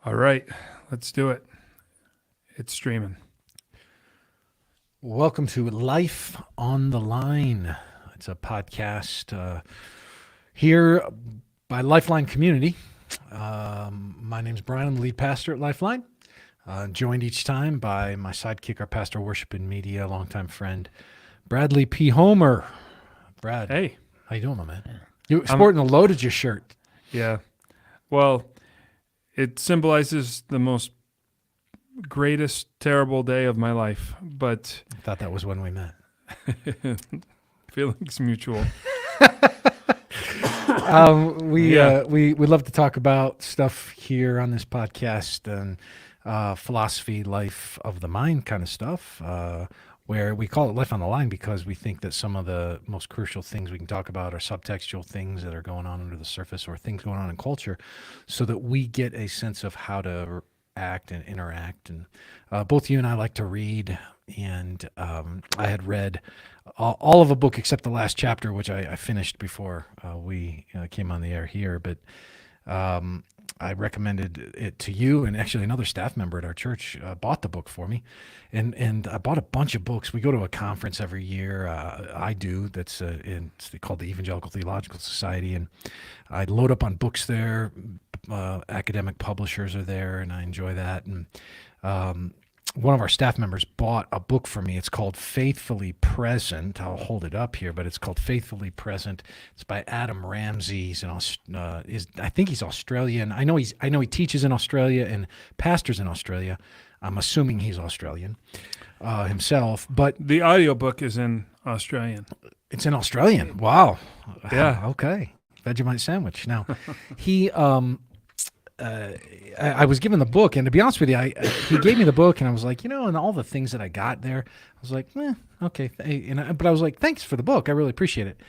All right, let's do it. It's streaming. Welcome to Life on the Line. It's a podcast here by Lifeline Community. My name's Bryan. I'm the lead pastor at Lifeline. Joined each time by my sidekick, our pastor of worship and media, longtime friend, Bradley P. Homer. Brad, Hey, how you doing, my man? You sporting a loaded your shirt. yeah. Well, it symbolizes the most greatest terrible day of my life, but I thought that was when we met. feelings mutual. We love to talk about stuff here on this podcast and philosophy, life of the mind kind of stuff, where we call it Life on the Line because we think that some of the most crucial things we can talk about are subtextual things that are going on under the surface or things going on in culture so that we get a sense of how to act and interact. And both you and I like to read, and I had read all of a book except the last chapter, which I finished before we came on the air here. But I recommended it to you, and actually another staff member at our church bought the book for me. And I bought a bunch of books. We go to a conference every year. I do. It's called the Evangelical Theological Society. And I load up on books there. Academic publishers are there, and I enjoy that. And one of our staff members bought a book for me. It's called Faithfully Present. I'll hold it up here, but it's called Faithfully Present. It's by Adam Ramsey. He's I think he's Australian. I know he teaches in Australia and pastors in Australia. I'm assuming he's Australian himself, but The audiobook is in Australian. it's in Australian. Wow. Yeah. Okay. Vegemite sandwich. Now, he I was given the book, and to be honest with you, he gave me the book, and I was like, and all the things that I got there, I was like, okay. But I was like, thanks for the book. I really appreciate it.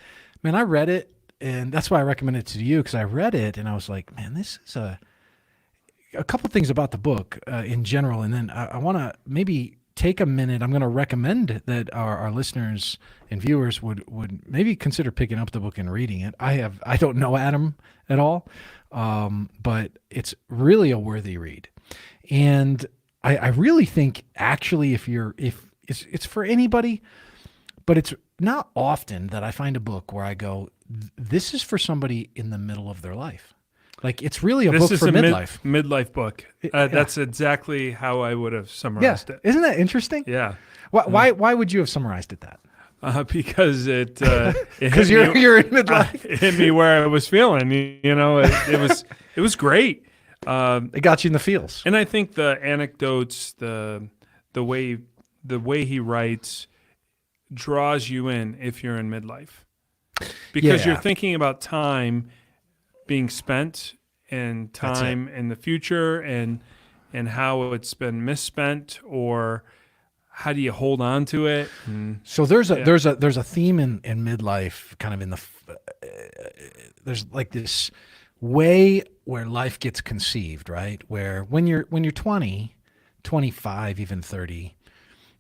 Man, I read it, and that's why I recommend it to you, because I read it, and I was like, man, this is a couple things about the book in general, and then I want to maybe take a minute. I'm going to recommend that our listeners and viewers would maybe consider picking up the book and reading it. I don't know Adam at all, but it's really a worthy read, and I really think actually if it's for anybody, but it's not often that I find a book where I go, this is for somebody in the middle of their life. Like, it's really a book for midlife. Midlife book. That's exactly how I would have summarized it. Isn't that interesting? Yeah. Why would you have summarized it that? Because it Because you're in midlife. it hit me where I was feeling. It was great. It got you in the feels. And I think the anecdotes, the way he writes, draws you in if you're in midlife, because you're thinking about time being spent and time in the future and how it's been misspent, or how do you hold on to it? So there's a theme in midlife, kind of in the there's like this way where life gets conceived, right? Where when you're 20, 25, even 30,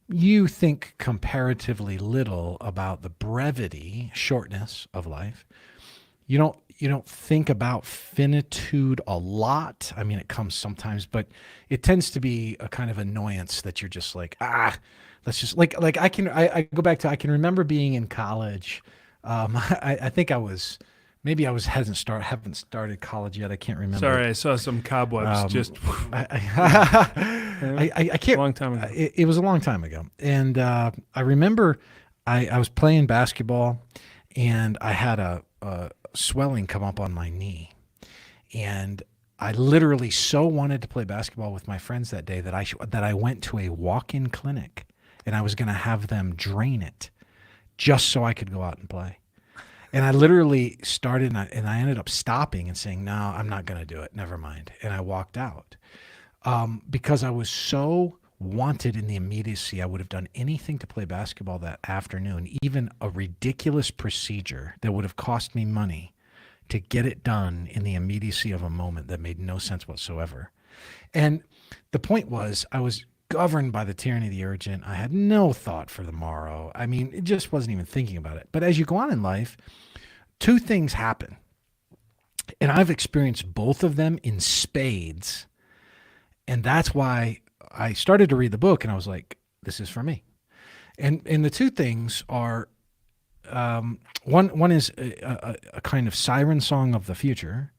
you think comparatively little about the brevity, shortness of life. You don't think about finitude a lot. I mean, it comes sometimes, but it tends to be a kind of annoyance that you're just like, let's just like I go back to, I can remember being in college. I think haven't started college yet. I can't remember. Sorry, I saw some cobwebs. I can't. A long time ago. It was a long time ago, and I remember I was playing basketball, and I had a swelling come up on my knee, and I literally so wanted to play basketball with my friends that day that I went to a walk-in clinic, and I was going to have them drain it just so I could go out and play. And I literally started, and I ended up stopping and saying, no, I'm not going to do it. Never mind. And I walked out because I was so wanted in the immediacy. I would have done anything to play basketball that afternoon, even a ridiculous procedure that would have cost me money to get it done in the immediacy of a moment that made no sense whatsoever. And the point was, I was governed by the tyranny of the urgent. I had no thought for the morrow. I mean, it just wasn't even thinking about it. But as you go on in life, two things happen. And I've experienced both of them in spades And that's why I started to read the book, and I was like, this is for me. And the two things are, one is a kind of siren song of the future,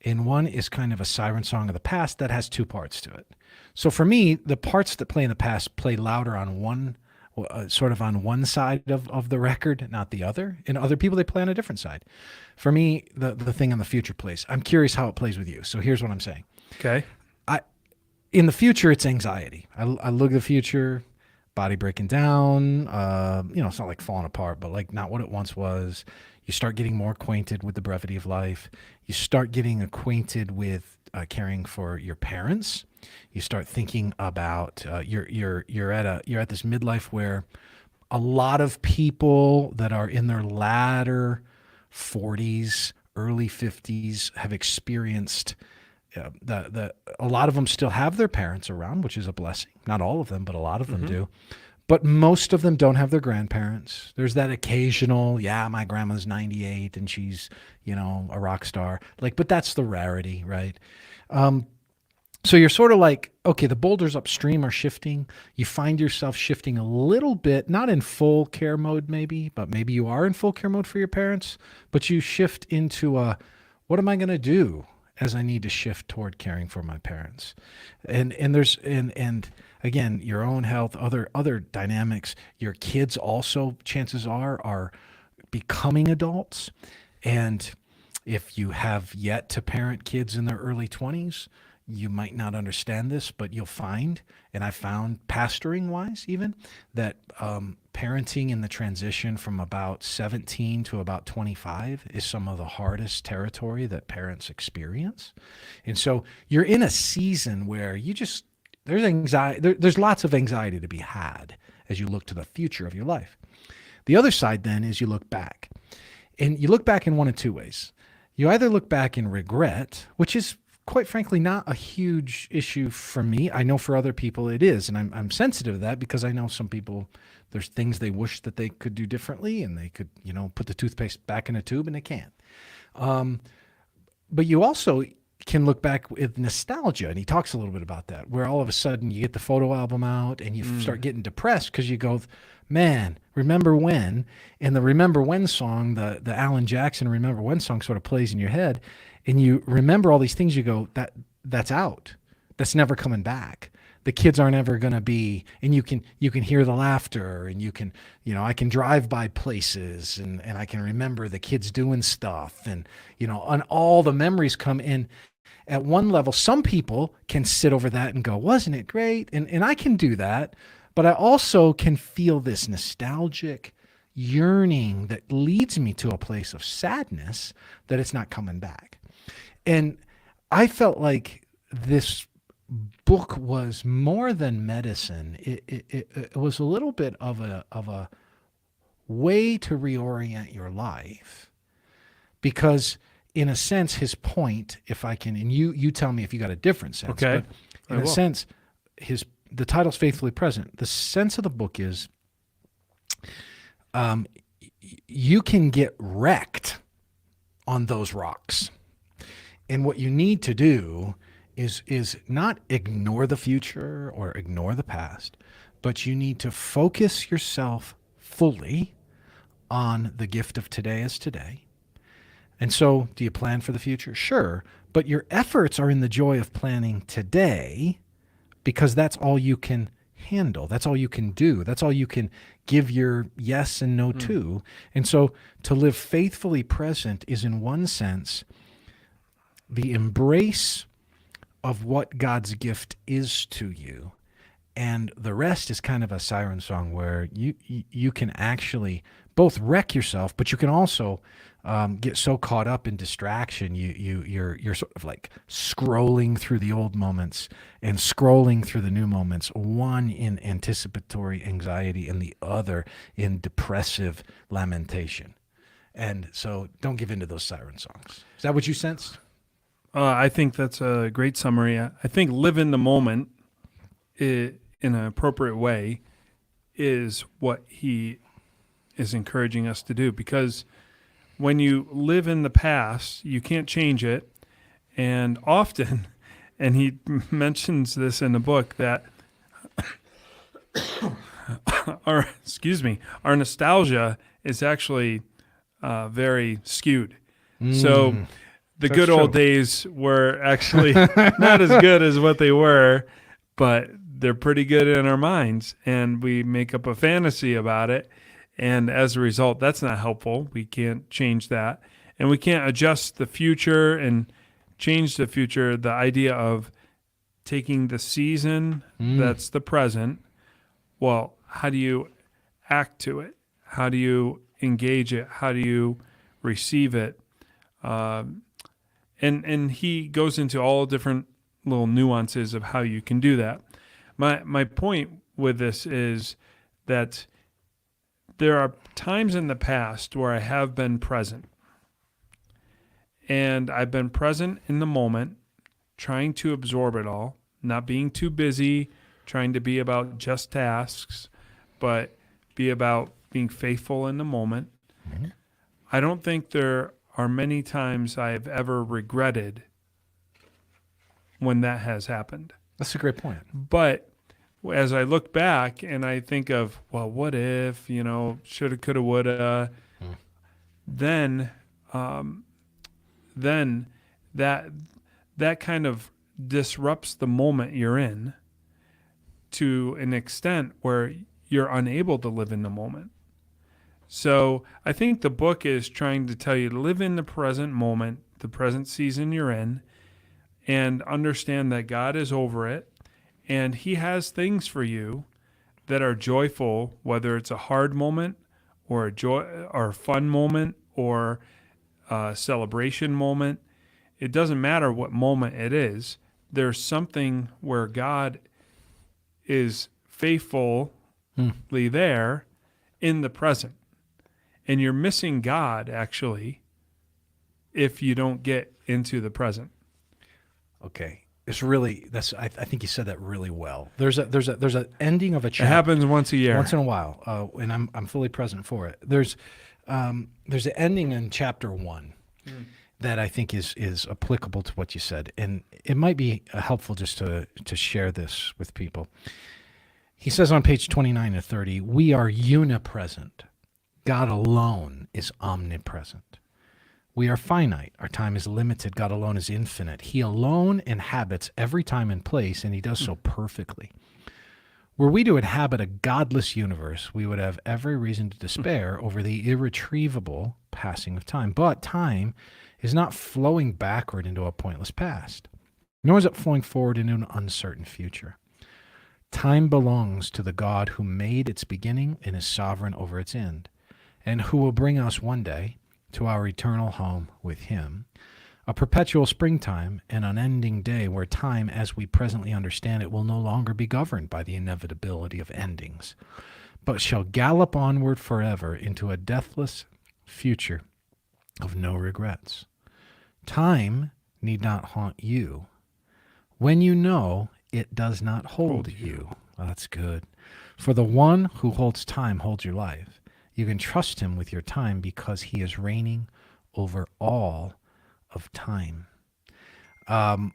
and one is kind of a siren song of the past that has two parts to it. So for me, the parts that play in the past play louder on one, sort of on one side of the record, not the other. And other people, they play on a different side. For me, the thing on the future plays. I'm curious how it plays with you. So here's what I'm saying. Okay. In the future, it's anxiety. I look at the future, body breaking down. It's not like falling apart, but like not what it once was. You start getting more acquainted with the brevity of life. You start getting acquainted with caring for your parents. You start thinking about you're at this midlife where a lot of people that are in their latter 40s, early 50s have experienced. A lot of them still have their parents around, which is a blessing. Not all of them, but a lot of them do. But most of them don't have their grandparents. There's that occasional, my grandma's 98 and she's, a rock star. But that's the rarity, right? So you're sort of like, okay, the boulders upstream are shifting. You find yourself shifting a little bit, not in full care mode maybe, but maybe you are in full care mode for your parents, but you shift into what am I going to do as I need to shift toward caring for my parents? And again, your own health, other dynamics. Your kids also, chances are becoming adults. And if you have yet to parent kids in their early 20s, you might not understand this, but you'll find, and I found pastoring wise even, that parenting in the transition from about 17 to about 25 is some of the hardest territory that parents experience. And so you're in a season where there's anxiety, there's lots of anxiety to be had as you look to the future of your life. The other side then is you look back. And you look back in one of two ways. You either look back in regret, which is quite frankly not a huge issue for me. I know for other people it is, and I'm sensitive to that because I know some people, there's things they wish that they could do differently, and they could, put the toothpaste back in a tube, and they can't. But you also can look back with nostalgia, and he talks a little bit about that, where all of a sudden you get the photo album out and you start getting depressed because you go, man, remember when? And the Remember When song, the Alan Jackson Remember When song sort of plays in your head, and you remember all these things. You go, that's out. That's never coming back. The kids aren't ever going to be, and you can hear the laughter, and you can, I can drive by places and I can remember the kids doing stuff, and, and all the memories come in. At one level, some people can sit over that and go, wasn't it great? And I can do that, but I also can feel this nostalgic yearning that leads me to a place of sadness that it's not coming back. And I felt like this book was more than medicine. It was a little bit of a way to reorient your life, because in a sense, his point, if I can, and you tell me if you got a different sense. Okay. But in a sense, the title's Faithfully Present. The sense of the book is, you can get wrecked on those rocks. And what you need to do is not ignore the future or ignore the past, but you need to focus yourself fully on the gift of today as today. And so, do you plan for the future? Sure. But your efforts are in the joy of planning today, because that's all you can handle. That's all you can do. That's all you can give your yes and no to. And so to live faithfully present is, in one sense, the embrace of what God's gift is to you. And the rest is kind of a siren song where you can actually both wreck yourself, but you can also get so caught up in distraction. You're sort of like scrolling through the old moments and scrolling through the new moments, one in anticipatory anxiety and the other in depressive lamentation. And so don't give in to those siren songs. Is that what you sensed? I think that's a great summary. I think live in the moment in an appropriate way is what he is encouraging us to do, because when you live in the past, you can't change it. And often and he mentions this in the book that our nostalgia is actually very skewed. So the good old days were actually not as good as what they were, but they're pretty good in our minds, and we make up a fantasy about it. And as a result, that's not helpful. We can't change that. And we can't adjust the future and change the future. The idea of taking the season that's the present, well, how do you act to it? How do you engage it? How do you receive it? And he goes into all different little nuances of how you can do that. My point with this is that there are times in the past where I have been present. And I've been present in the moment, trying to absorb it all, not being too busy, trying to be about just tasks, but be about being faithful in the moment. Mm-hmm. I don't think there are many times I have ever regretted when that has happened. That's a great point. But as I look back and I think of, well, what if, shoulda, coulda, woulda, then that kind of disrupts the moment you're in to an extent where you're unable to live in the moment. So I think the book is trying to tell you to live in the present moment, the present season you're in, and understand that God is over it, and he has things for you that are joyful, whether it's a hard moment or a fun moment or a celebration moment. It doesn't matter what moment it is. There's something where God is faithfully there in the present. And you're missing God, actually, if you don't get into the present. Okay. I think you said that really well. There's an ending of a chapter. It happens once a year. Once in a while. And I'm fully present for it. There's an ending in chapter 1 that I think is applicable to what you said. And it might be helpful just to share this with people. He says on page 29 to 30, we are unipresent. God alone is omnipresent. We are finite. Our time is limited. God alone is infinite. He alone inhabits every time and place, and he does so perfectly. Were we to inhabit a godless universe, we would have every reason to despair over the irretrievable passing of time. But time is not flowing backward into a pointless past, nor is it flowing forward into an uncertain future. Time belongs to the God who made its beginning and is sovereign over its end, and who will bring us one day to our eternal home with him, a perpetual springtime, an unending day where time, as we presently understand it, will no longer be governed by the inevitability of endings, but shall gallop onward forever into a deathless future of no regrets. Time need not haunt you when you know it does not hold you. Well, that's good. For the one who holds time holds your life. You can trust him with your time because he is reigning over all of time. I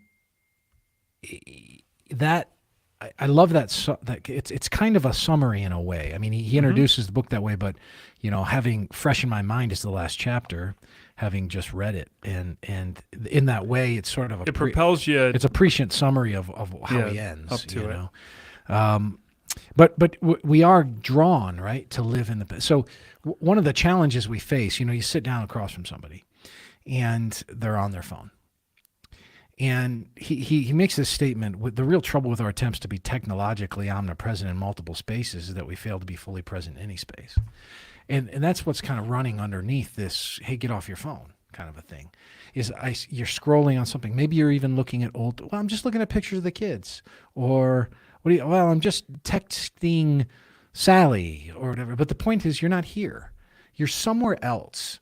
love that. That it's kind of a summary in a way. I mean, he introduces the book that way, but having fresh in my mind is the last chapter, having just read it, and in that way, it's sort of it propels you. It's a prescient summary of how he ends up to it. But we are drawn, right, to live in the. So one of the challenges we face, you sit down across from somebody, and they're on their phone, and he makes this statement. The real trouble with our attempts to be technologically omnipresent in multiple spaces is that we fail to be fully present in any space, and that's what's kind of running underneath this. Hey, get off your phone, kind of a thing. You're scrolling on something. Maybe you're even looking at old. Well, I'm just looking at pictures of the kids, or. I'm just texting Sally or whatever. But the point is, you're not here. You're somewhere else.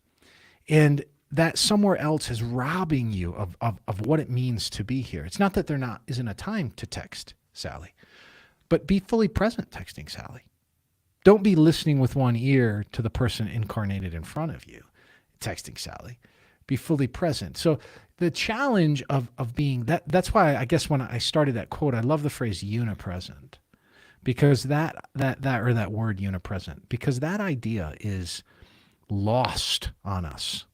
And that somewhere else is robbing you of what it means to be here. It's not that there isn't a time to text Sally, but be fully present texting Sally. Don't be listening with one ear to the person incarnated in front of you, texting Sally. be fully present. So the challenge of being that's why I guess when I started that quote, I love the phrase unipresent, because that word unipresent, because that idea is lost on us.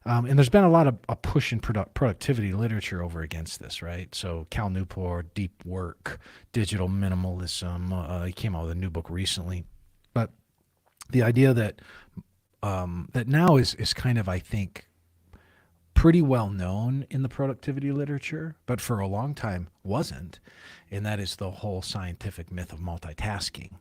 And there's been a lot of a push in productivity literature over against this, right? So Cal Newport, deep work, digital minimalism. He came out with a new book recently, but the idea that that now is kind of, I think, pretty well known in the productivity literature, but for a long time wasn't, and that is the whole scientific myth of multitasking.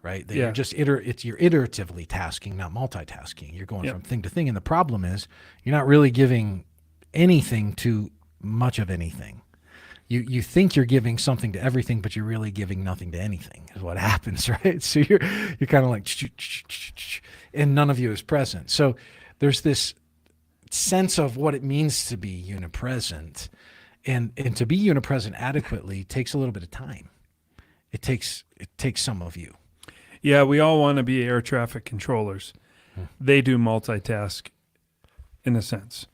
Right? That you're just you're iteratively tasking, not multitasking. You're going from thing to thing. And the problem is you're not really giving anything to much of anything. You think you're giving something to everything, but you're really giving nothing to anything is what happens, right? So you're kind of like, and none of you is present. So there's this sense of what it means to be unipresent. And to be unipresent adequately takes a little bit of time. It takes some of you. Yeah, we all want to be air traffic controllers. They do multitask in a sense.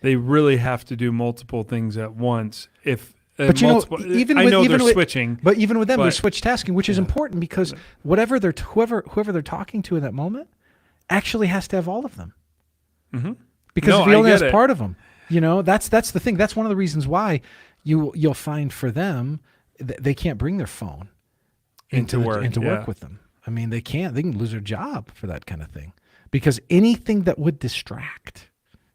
They really have to do multiple things at once. But they're switching. But even with them, they're switch tasking, which is important because whoever they're talking to in that moment actually has to have all of them. Mm-hmm. Because if he only has part of them, that's the thing. That's one of the reasons why you'll find for them they can't bring their phone into work with them. I mean, they can't. They can lose their job for that kind of thing, because anything that would distract,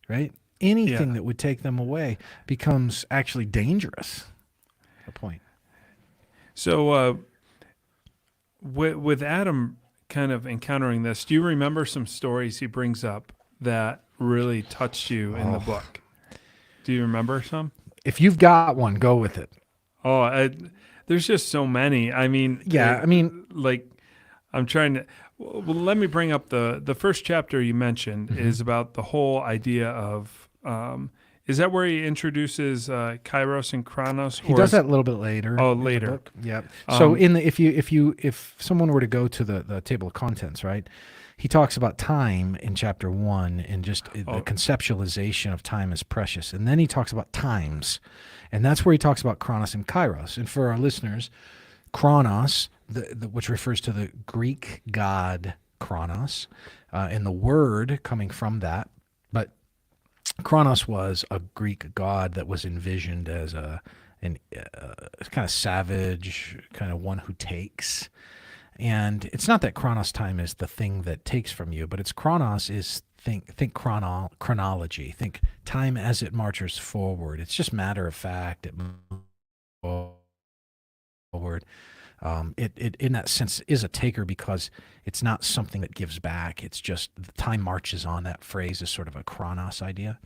right? Anything that would take them away becomes actually dangerous. A point. So, with Adam kind of encountering this, do you remember some stories he brings up that really touched you in the book? Do you remember some? If you've got one, go with it. There's just so many. I mean, I'm trying to. Well, let me bring up the first chapter you mentioned is about the whole idea of. Is that where he introduces Kairos and Chronos? He does that a little bit later. Oh, later. Yeah. So if someone were to go to the table of contents, right? He talks about time in chapter 1 and just the conceptualization of time as precious, and then he talks about times, and that's where he talks about Chronos and Kairos. And for our listeners, Chronos, which refers to the Greek god Chronos, and the word coming from that. But Chronos was a Greek god that was envisioned as a kind of savage, kind of one who takes. And it's not that Chronos time is the thing that takes from you, but it's Chronos is think chronology. Think time as it marches forward. It's just matter of fact. It moves forward. It in that sense is a taker because it's not something that gives back. It's just the time marches on. That phrase is sort of a chronos idea.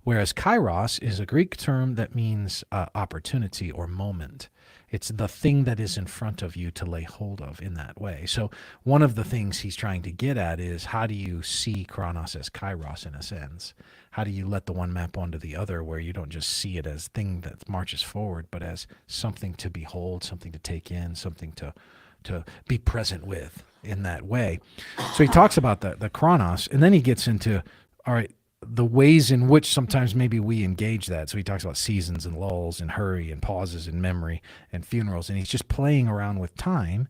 Whereas kairos is a Greek term that means opportunity or moment. It's the thing that is in front of you to lay hold of in that way. So one of the things he's trying to get at is, how do you see chronos as kairos in a sense? How do you let the one map onto the other, where you don't just see it as thing that marches forward, but as something to behold, something to take in, something to be present with in that way. So he talks about the chronos, and then he gets into, all right, the ways in which sometimes maybe we engage that. So he talks about seasons and lulls and hurry and pauses and memory and funerals, and he's just playing around with time.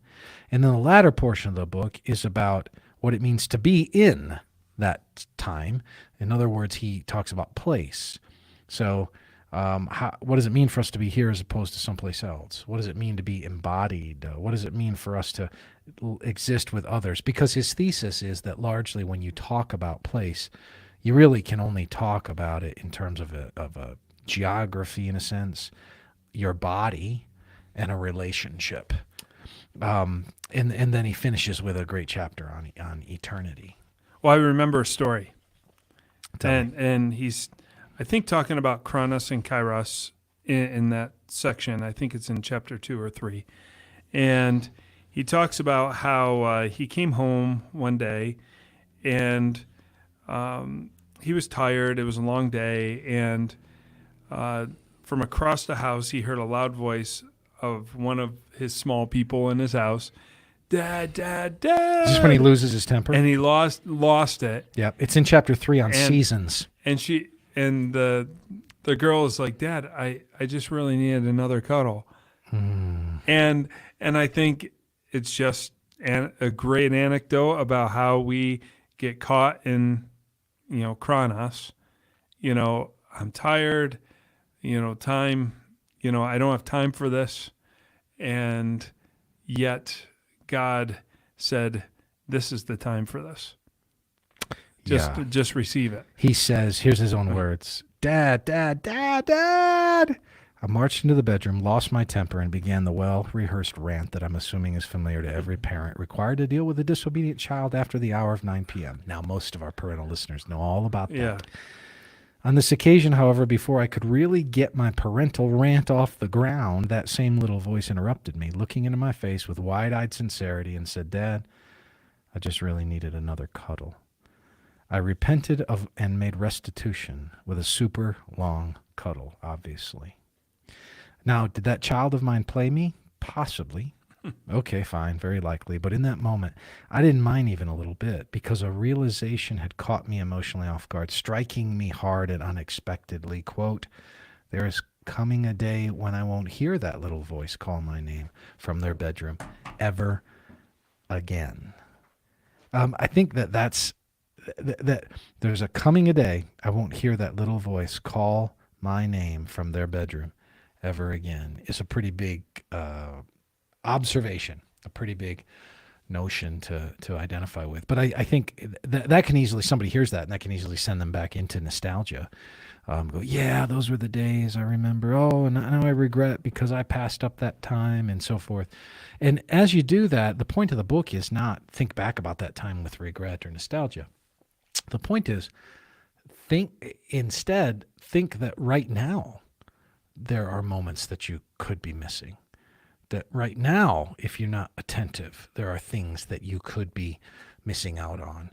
And then the latter portion of the book is about what it means to be in that time. In other words, he talks about place. So what does it mean for us to be here as opposed to someplace else? What does it mean to be embodied? What does it mean for us to exist with others? Because his thesis is that largely when you talk about place, you really can only talk about it in terms of a geography, in a sense, your body, and a relationship. And then he finishes with a great chapter on eternity. Well, I remember a story, and he's, I think, talking about Chronos and Kairos in that section. I think it's in chapter 2 or 3, and he talks about how he came home one day, and he was tired. It was a long day, and from across the house, he heard a loud voice of one of his small people in his house, "Dad, Dad, Dad!" Is this when he loses his temper? And he lost it. Yeah, it's in chapter 3 on seasons. And and the girl is like, Dad, I just really needed another cuddle. And I think it's just a great anecdote about how we get caught in, chronos. I'm tired, time, I don't have time for this. And yet God said, this is the time for this. Just receive it. He says, here's his own words. Dad, Dad, Dad, Dad. I marched into the bedroom, lost my temper, and began the well-rehearsed rant that I'm assuming is familiar to every parent required to deal with a disobedient child after the hour of 9 p.m. Now, most of our parental listeners know all about that. Yeah. On this occasion, however, before I could really get my parental rant off the ground, that same little voice interrupted me, looking into my face with wide-eyed sincerity, and said, Dad, I just really needed another cuddle. I repented of and made restitution with a super long cuddle, obviously. Now, did that child of mine play me? Possibly. Okay, fine, very likely. But in that moment, I didn't mind even a little bit because a realization had caught me emotionally off guard, striking me hard and unexpectedly. Quote, there is coming a day when I won't hear that little voice call my name from their bedroom ever again. I think that's that there's a coming a day I won't hear that little voice call my name from their bedroom ever again. It's a pretty big observation, a pretty big notion to identify with. But I think that can easily, somebody hears that and that can easily send them back into nostalgia. Go, yeah, those were the days I remember. Oh, and now I regret because I passed up that time and so forth. And as you do that, the point of the book is not think back about that time with regret or nostalgia. The point is think that right now there are moments that you could be missing. That right now, if you're not attentive, there are things that you could be missing out on.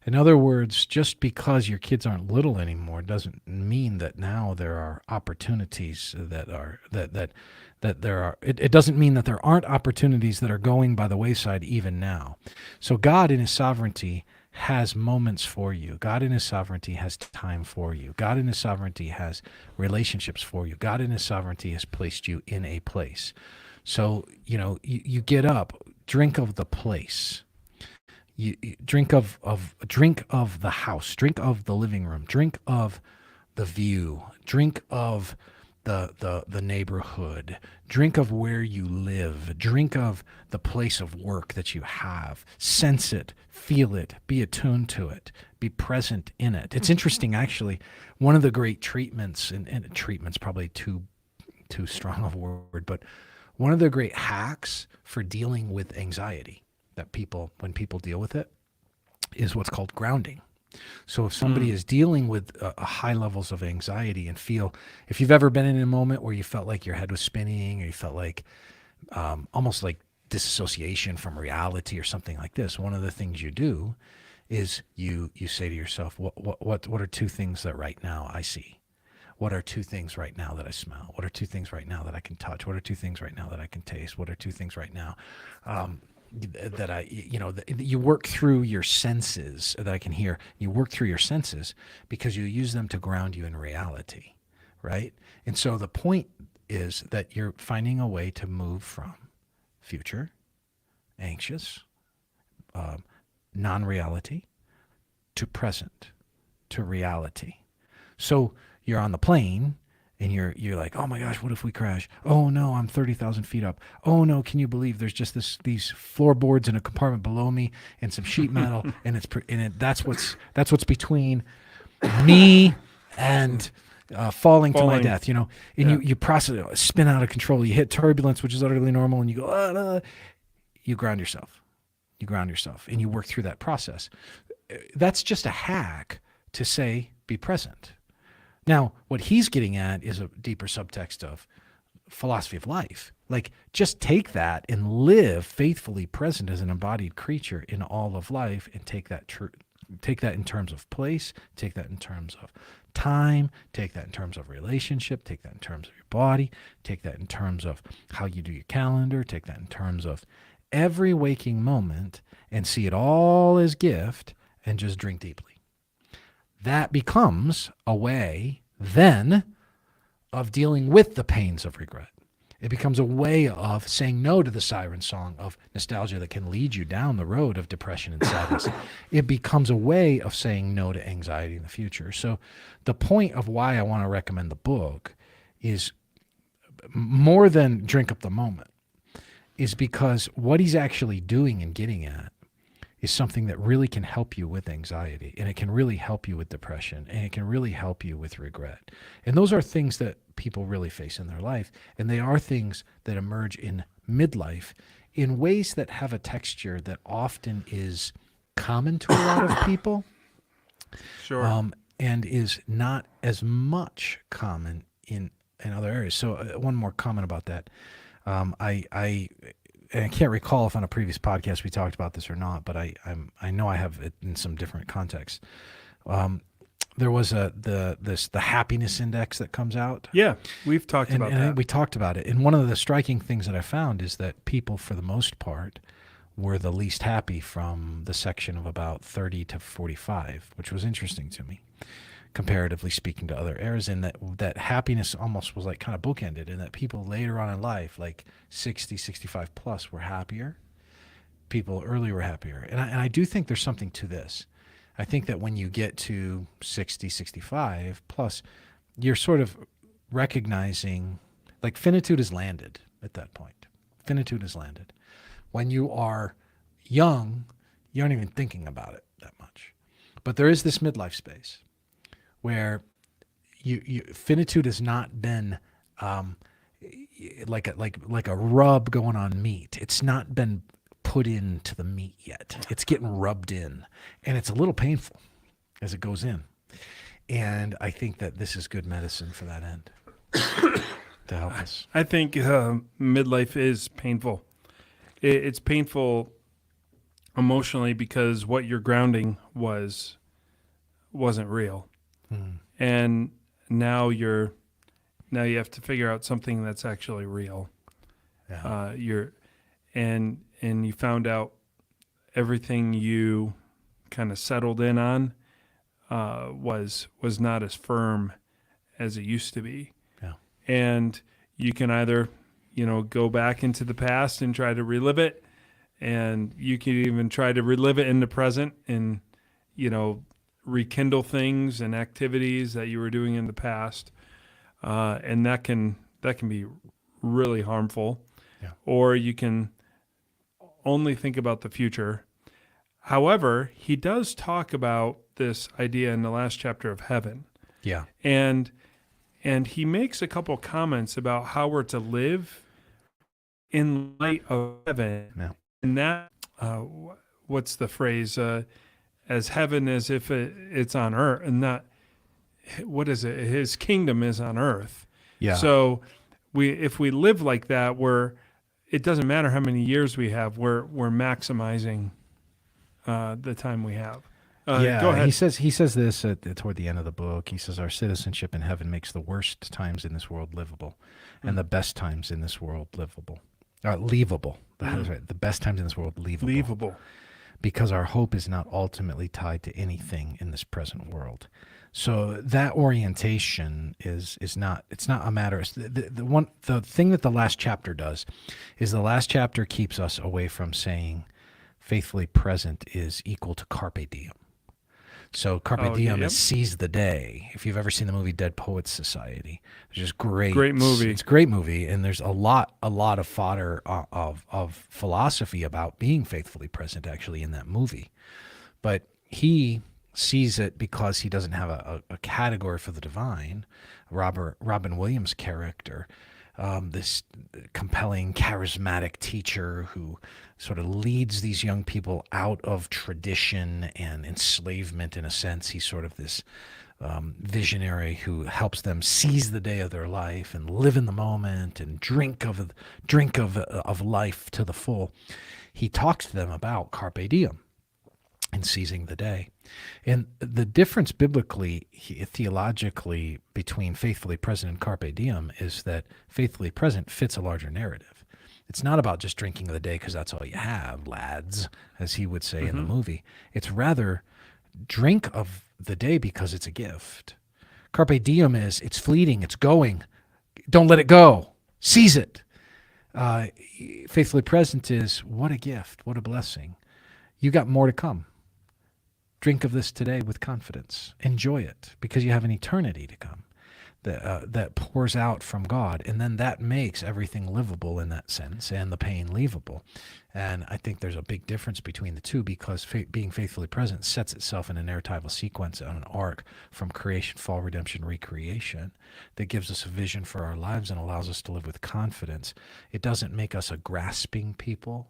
In other words, just because your kids aren't little anymore doesn't mean that now there are opportunities that there are. It doesn't mean that there aren't opportunities that are going by the wayside even now. So God in his sovereignty has moments for you. God in his sovereignty has time for you. God in his sovereignty has relationships for you. God in his sovereignty has placed you in a place. So, you get up, drink of the place. You drink of the house, drink of the living room, drink of the view, drink of the neighborhood, drink of where you live, drink of the place of work that you have, sense it, feel it, be attuned to it, be present in it. It's interesting, actually, one of the great treatments, and treatment's probably too strong of a word, but one of the great hacks for dealing with anxiety that when people deal with it is what's called grounding. So if somebody is dealing with high levels of anxiety and if you've ever been in a moment where you felt like your head was spinning or you felt like almost like disassociation from reality or something like this, one of the things you do is you say to yourself, what are two things that right now I see? What are two things right now that I smell? What are two things right now that I can touch? What are two things right now that I can taste? What are two things right now that you work through your senses that I can hear? You work through your senses because you use them to ground you in reality, right? And so the point is that you're finding a way to move from future, anxious, non-reality, to present, to reality. So you're on the plane and you're like, oh my gosh, what if we crash? Oh no, I'm 30,000 feet up. Oh no, can you believe there's just these floorboards in a compartment below me and some sheet metal and that's what's between me and falling to my death, and you process, spin out of control. You hit turbulence, which is utterly normal, and you go, you ground yourself. You ground yourself and you work through that process. That's just a hack to say, be present. Now, what he's getting at is a deeper subtext of philosophy of life. Like, just take that and live faithfully present as an embodied creature in all of life, and take that in terms of place, take that in terms of time, take that in terms of relationship, take that in terms of your body, take that in terms of how you do your calendar, take that in terms of every waking moment, and see it all as gift, and just drink deeply. that becomes a way then of dealing with the pains of regret. It becomes a way of saying no to the siren song of nostalgia that can lead you down the road of depression and sadness. It becomes a way of saying no to anxiety in the future. So the point of why I want to recommend the book is more than drink up the moment, is because what he's actually doing and getting at is something that really can help you with anxiety, and it can really help you with depression, and it can really help you with regret. And those are things that people really face in their life, and they are things that emerge in midlife in ways that have a texture that often is common to a lot of people. Sure. And is not as much common in other areas. So one more comment about that. And I can't recall if on a previous podcast we talked about this or not, but I know I have it in some different contexts. There was the happiness index that comes out. Yeah, we've talked about that. We talked about it. And one of the striking things that I found is that people, for the most part, were the least happy from the section of about 30 to 45, which was interesting to me, comparatively speaking to other eras, and that happiness almost was like kind of bookended, and that people later on in life, like 60, 65 plus, were happier. People early were happier. And I do think there's something to this. I think that when you get to 60, 65 plus, you're sort of recognizing, like, finitude has landed at that point. Finitude has landed. When you are young, you aren't even thinking about it that much. But there is this midlife space where finitude has not been like a rub going on meat. It's not been put into the meat yet. It's getting rubbed in, and it's a little painful as it goes in. And I think that this is good medicine for that end to help us. I think midlife is painful. It's painful emotionally because what you're grounding wasn't real. And now you have to figure out something that's actually real. Yeah. And you found out everything you kind of settled in on was not as firm as it used to be. Yeah. And you can either, go back into the past and try to relive it, and you can even try to relive it in the present and, rekindle things and activities that you were doing in the past. And that can be really harmful. Yeah. Or you can only think about the future. However, he does talk about this idea in the last chapter of heaven. Yeah. And he makes a couple comments about how we're to live in light of heaven. Yeah. And that, what's the phrase? As heaven as if it's on earth, and not, what is it? His kingdom is on earth. Yeah. So if we live like that, it doesn't matter how many years we have, we're maximizing the time we have. Go ahead. He says this toward the end of the book. He says, our citizenship in heaven makes the worst times in this world livable, and the best times in this world livable. Leavable. That's right. The best times in this world leavable. Because our hope is not ultimately tied to anything in this present world. So that orientation is not a matter. The thing that the last chapter does is the last chapter keeps us away from saying faithfully present is equal to carpe diem. So carpe diem is seize the day. If you've ever seen the movie Dead Poets Society, it's just great. Great movie. It's a great movie, and there's a lot of fodder of philosophy about being faithfully present actually in that movie. But he sees it because he doesn't have a category for the divine. Robin Williams' character, this compelling, charismatic teacher who sort of leads these young people out of tradition and enslavement in a sense. He's sort of this visionary who helps them seize the day of their life and live in the moment and drink of life to the full. He talks to them about carpe diem and seizing the day. And the difference biblically, theologically, between faithfully present and carpe diem is that faithfully present fits a larger narrative. It's not about just drinking of the day because that's all you have, lads, as he would say in the movie. It's rather drink of the day because it's a gift. Carpe diem is it's fleeting, it's going. Don't let it go. Seize it. Faithfully present is what a gift, what a blessing. You got more to come. Drink of this today with confidence. Enjoy it because you have an eternity to come that pours out from God. And then that makes everything livable in that sense and the pain leavable. And I think there's a big difference between the two because being faithfully present sets itself in a narratival sequence on an arc from creation, fall, redemption, recreation that gives us a vision for our lives and allows us to live with confidence. It doesn't make us a grasping people.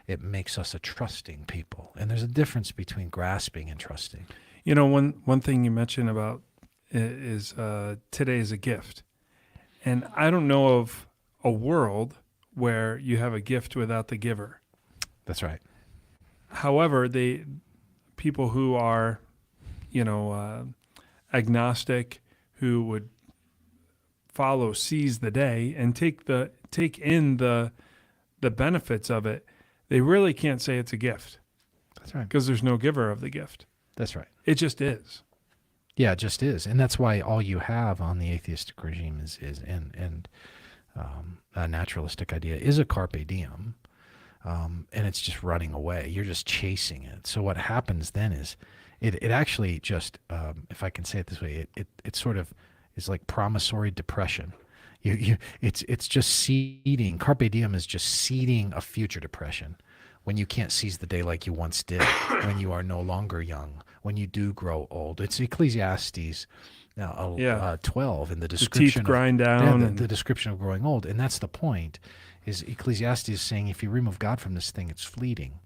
It makes us a trusting people. And there's a difference between grasping and trusting. You know, one thing you mentioned about is today is a gift. And I don't know of a world where you have a gift without the giver. That's right. However, people who are, agnostic, who would seize the day and take in the benefits of it, they really can't say it's a gift. That's right. Because there's no giver of the gift. That's right. It just is. Yeah, it just is. And that's why all you have on the atheistic regime is a naturalistic idea is a carpe diem. And it's just running away. You're just chasing it. So what happens then is it actually just, if I can say it this way, it sort of is like promissory depression. It's just seeding. Carpe diem is just seeding a future depression when you can't seize the day like you once did, when you are no longer young, when you do grow old. It's Ecclesiastes 12 in the description. The teeth grind down. The description of growing old. And that's the point, is Ecclesiastes is saying if you remove God from this thing, it's fleeting.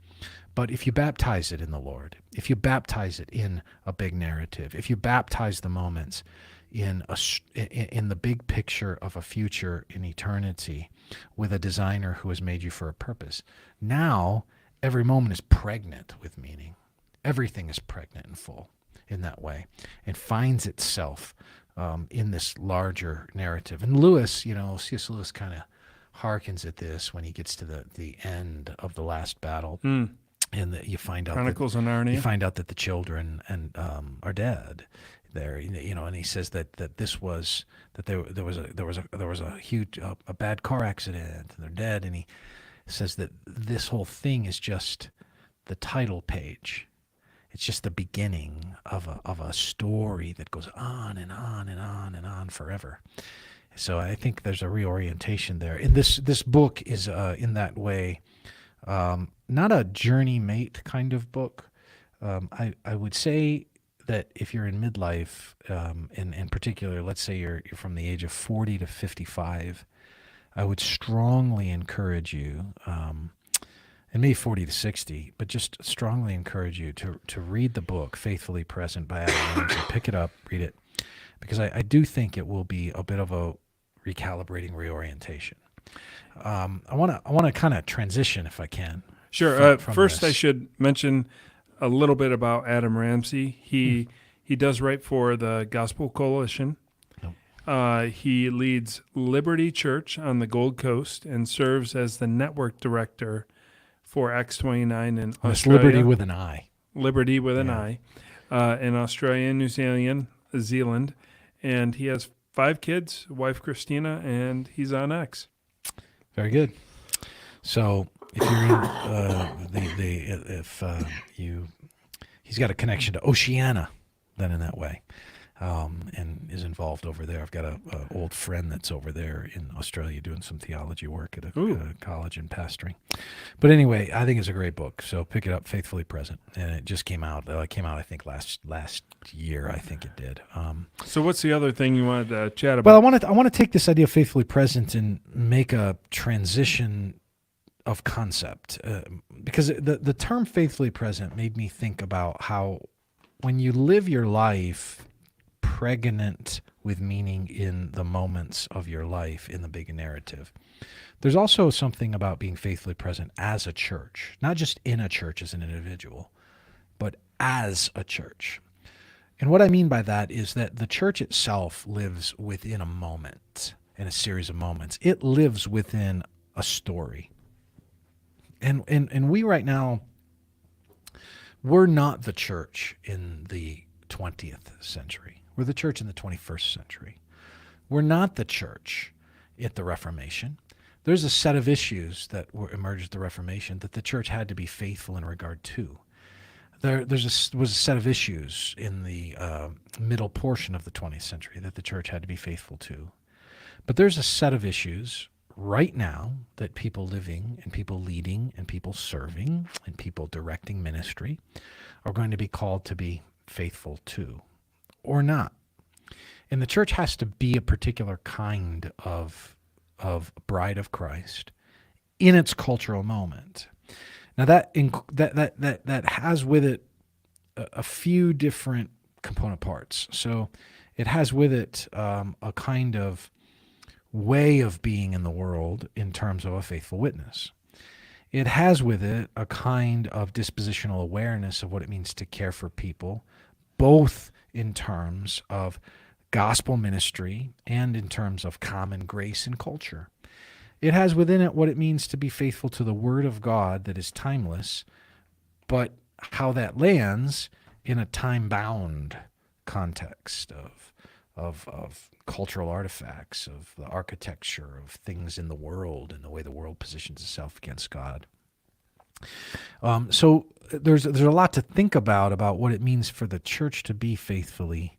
But if you baptize it in the Lord, if you baptize it in a big narrative, if you baptize the moments in the big picture of a future in eternity with a designer who has made you for a purpose, now every moment is pregnant with meaning. Everything is pregnant and full in that way and finds itself in this larger narrative. And C.S. Lewis kind of harkens at this when he gets to the end of the last battle. And that you find out Chronicles of Narnia. You find out that the children are dead there, and he says that there was a huge a bad car accident and they're dead, and he says that this whole thing is just the title page. It's just the beginning of a story that goes on and on and on and on forever. So I think there's a reorientation there. And this book is in that way not a journey mate kind of book. I would say that if you're in midlife, in particular, let's say you're from the age of 40 to 55, I would strongly encourage you, and maybe 40 to 60, but just strongly encourage you to read the book Faithfully Present by Adam Ramsey. Pick it up, read it, because I do think it will be a bit of a recalibrating reorientation. I want to kind of transition, if I can. Sure. First, I should mention a little bit about Adam Ramsey. He does write for the Gospel Coalition. He leads Liberty Church on the Gold Coast and serves as the network director for X29 in Australia. It's Liberty with an I. Liberty with an I. In Australia and New Zealand. And he has 5 kids, wife Christina, and he's on X. Very good. So if you're in he's got a connection to Oceania, then in that way, and is involved over there. I've got a old friend that's over there in Australia doing some theology work at a college and pastoring. But anyway, I think it's a great book. So pick it up, Faithfully Present, and it just came out. It came out, I think, last year. I think it did. So what's the other thing you wanted to chat about? Well, I want to take this idea of faithfully present and make a transition of concept, because the term faithfully present made me think about how when you live your life pregnant with meaning in the moments of your life in the big narrative, there's also something about being faithfully present as a church, not just in a church as an individual, but as a church. And what I mean by that is that the church itself lives within a moment, in a series of moments. It lives within a story. And we right now, we're not the church in the 20th century. We're the church in the 21st century. We're not the church at the Reformation. There's a set of issues that emerged at the Reformation that the church had to be faithful in regard to. There was a set of issues in the middle portion of the 20th century that the church had to be faithful to. But there's a set of issues right now that people living and people leading and people serving and people directing ministry are going to be called to be faithful to, or not. And the church has to be a particular kind of bride of Christ in its cultural moment. Now that has with it a few different component parts. So it has with it a kind of way of being in the world in terms of a faithful witness. It has with it a kind of dispositional awareness of what it means to care for people, both in terms of gospel ministry and in terms of common grace and culture. It has within it what it means to be faithful to the Word of God that is timeless, but how that lands in a time-bound context of cultural artifacts, of the architecture of things in the world and the way the world positions itself against God. So there's a lot to think about what it means for the church to be faithfully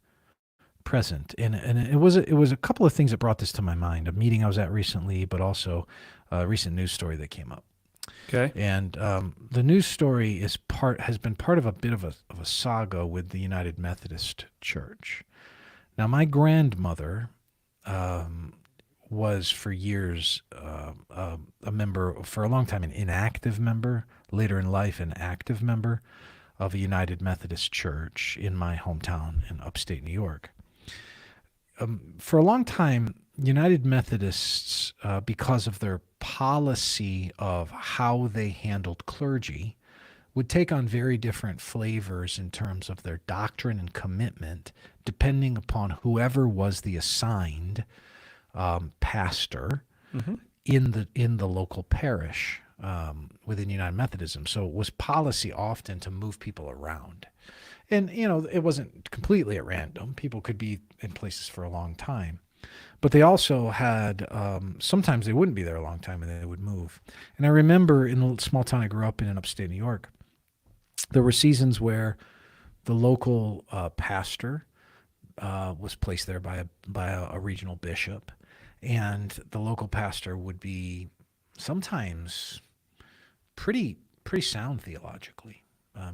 present, and it was a couple of things that brought this to my mind. A meeting I was at recently, but also a recent news story that came up. Okay. And the news story has been part of a bit of a saga with the United Methodist Church. Now, my grandmother was for years a member, for a long time, an inactive member, later in life an active member of a United Methodist Church in my hometown in upstate New York. For a long time, United Methodists, because of their policy of how they handled clergy, would take on very different flavors in terms of their doctrine and commitment, depending upon whoever was the assigned pastor in the local parish within United Methodism. So it was policy often to move people around. And, it wasn't completely at random. People could be in places for a long time. But they also had, sometimes they wouldn't be there a long time and they would move. And I remember in the small town I grew up in upstate New York, there were seasons where the local pastor was placed there by a regional bishop. And the local pastor would be sometimes pretty sound theologically.